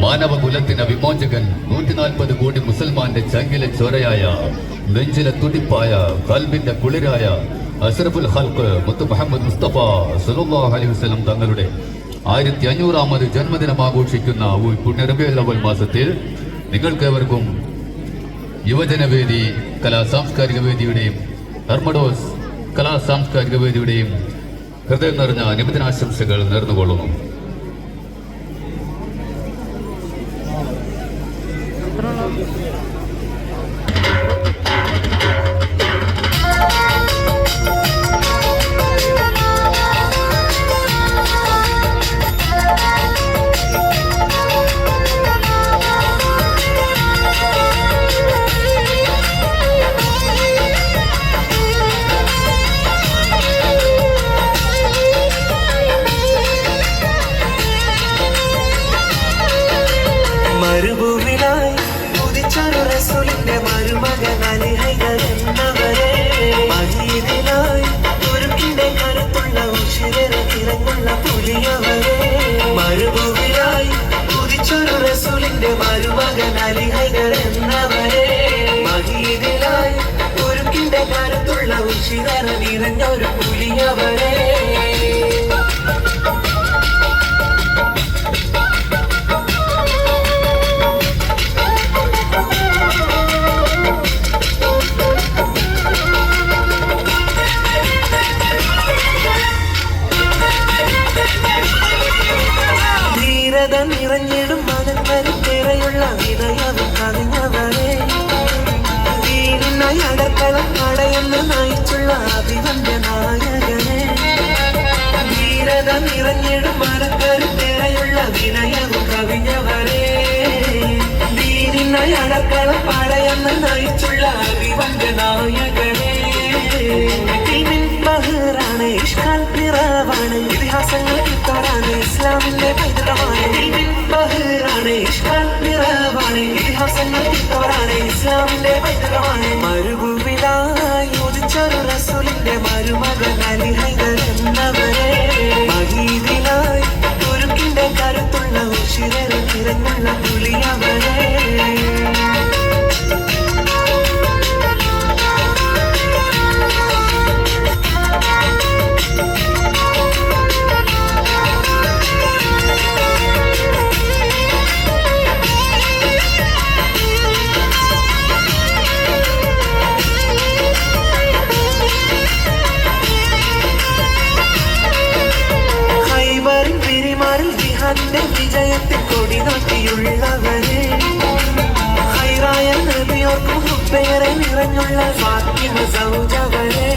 മാനവകുലത്തിന് വിമോചകൻ 140 കോടി മുസൽമാന്റെ ചങ്കിലെ ചോരയായ നെഞ്ചിലെ തുടിപ്പായ കൽബിന്റെ കുളിരായ അഷ്റഫുൽ ഖൽഖ് മുത്ത് മുഹമ്മദ് മുസ്തഫ സല്ലല്ലാഹു അലൈഹി വസല്ലം തങ്ങളുടെ 1500ാമത് ജന്മദിനം ആഘോഷിക്കുന്ന ഈ പുണ്യ റബീഉൽ അവ്വൽ മാസത്തിൽ നിങ്ങൾക്കേവർക്കും യുവജനവേദി കലാ സാംസ്കാരിക വേദിയുടെയും ഹെർമഡോസ് കലാ സാംസ്കാരിക വേദിയുടെയും ഹൃദയം നിറഞ്ഞ നിമിതനാശംസകൾ നേർന്നുകൊള്ളുന്നു. മരുഭൂമിലായി ഉദിച്ചൊരു റസൂലിന്റെ മരുമകൻ അലി ഹൈദർ എന്നവരെ, മദീനയിലായി തുരുക്കിന്റെ കരുത്തുള്ള ഉശിരേറെ തിരങ്ങുള്ള പുലിയവരെ. മരുഭൂമിലായി ഉദിച്ചൊരു റസൂലിന്റെ മരുമകൻ അലി ഹൈദർ എന്നവരെ, മദീനയിലായി തുരുക്കിന്റെ കരുത്തുള്ള ഉശിരേറെ നിറഞ്ഞൊരു പുലിയവരെ. നിറഞ്ഞിടും മകന്മാരുള്ള വിനയവും കവിഞ്ഞവരെ, വീടിനായി അടക്കളം അടയെന്ന് നയിച്ചുള്ള അഭിവന്റെ നായകനെ. ധീരത നിറഞ്ഞിടും മകന്മാരുള്ള വിനയവും കവിഞ്ഞവരെ, വീടിനായി അടക്കളം അടയെന്ന് നയിച്ചുള്ള അഭിവന്റെ നായകനെ. ബഹറാണ് ഇഷ്കാൽ പിറവാണ്, ഇതിഹാസങ്ങൾ കിട്ടാറാണ് ഇസ്ലാമിന്റെ പൈതൃകമാണ്. ബഹറാണ് ഇഷ്കാൽ പിറവാണ്, ഇതിഹാസങ്ങൾ കിട്ടാറാണ് ഇസ്ലാമിന്റെ പൈതൃകമാണ്. മരുഭൂമിലായി ഉദിച്ചൊരു റസൂലിന്റെ മരുമകൻ അലി ഹൈദർ എന്നവരെ, മദീനയിലായി തുരുക്കിന്റെ കരുത്തുള്ള ഉശിരേറെ തിരങ്ങുള്ള പുലിയവരെ. ജിഹാദിന്റെ വിജയത്തിൽ കൊടി നാട്ടിയുള്ളവരെ, ഹൈറായ നബിയോർക്കും ഹുബേറെ നിറഞ്ഞുള്ള ഫാത്തിമ സൗജവരെ.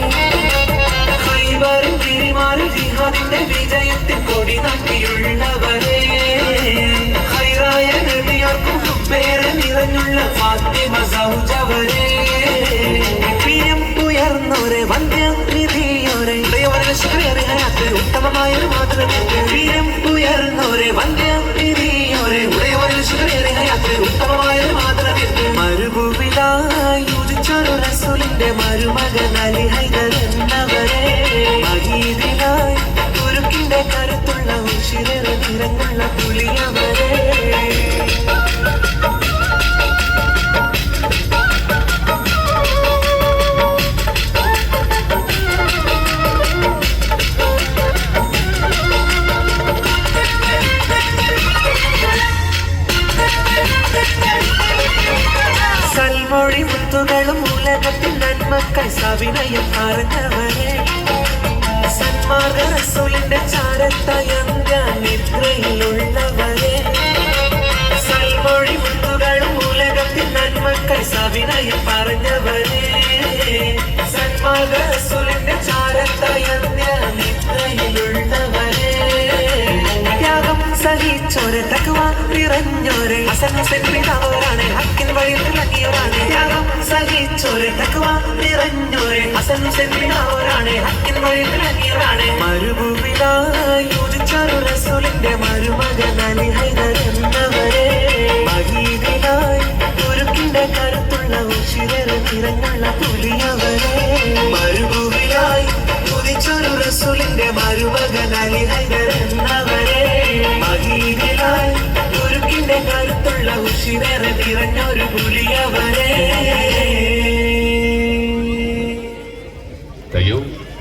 ഹൈബറിൻ തിരിമാറിൽ ജിഹാദിന്റെ വിജയത്തിൽ കൊടി നാട്ടിയുള്ളവരെ, ഹൈറായ നബിയോർക്കും ഹുബേറെ നിറഞ്ഞുള്ള ഫാത്തിമ സൗജവരെ. പ്രിയം ഉയർന്നോരെ വന്ധ്യനിധിയോരെ, ഉത്തമമായൊരു മാതൃക. പ്രിയം ഉയർന്നോരെ വന്ധ്യനിധിയോരെ, ഉത്തമമായൊരു മാതൃക. മരുഭൂമിലായി ഉദിച്ചൊരു റസൂലിന്റെ മരുമകൻ അലി ഹൈദർ എന്നവരെ, മദീനയിലായി തുരുക്കിന്റെ കരുത്തുള്ള ഉശിരേറെ തിരങ്ങുള്ള പുലിയവരെ. സൽമൊഴി മുത്തുകളും ഉലകത്തിൽ നന്മക്കൾ സവിനയം അറിഞ്ഞവരെ, സന്മാർഗ റസൂലിന്റെ ചാരത്തയങ്ക നിദ്രയിലുള്ളവരെ. സൽമൊഴി മുത്തുകളും ഉലകത്തിൽ നന്മക്കൾ സവിനയം പറഞ്ഞവരെ, സന്മാർഗ റസൂലിന്റെ ചാരത്തയങ്ക നിദ്രയിലുള്ളവരെ. ത്യാഗം സഹിച്ചോരെ തഖ്വ നിറഞ്ഞോരെ, ഹസൻ ഹുസൈൻ പിതാവരാണ് ഹക്കിൻ വഴിയിൽ തിളങ്ങിയവരാണ്. ത്യാഗം സഹിച്ചോരെ തഖ്വ നിറഞ്ഞോരെ, ഹസൻ ഹുസൈൻ പിതാവരാണ് ഹക്കിൻ വഴിയിൽ തിളങ്ങിയവരാണ്. മരുഭൂമിലായി ഉദിച്ചൊരു റസൂലിന്റെ മരുമകൻ അലി ഹൈദർ എന്നവരെ, മദീനയിലായി തുരുക്കിന്റെ കരുത്തുള്ള ഉശിരേറെ തിരങ്ങുള്ള പുലിയവരെ. മരുഭൂമിലായി ഉദിച്ചൊരു റസൂലിന്റെ മരുമകൻ അലി ഹൈദർ എന്നവരെ, മദീനയിലായി കുരിശിലേറെ നിറഞ്ഞൊരു പുലിയവനെ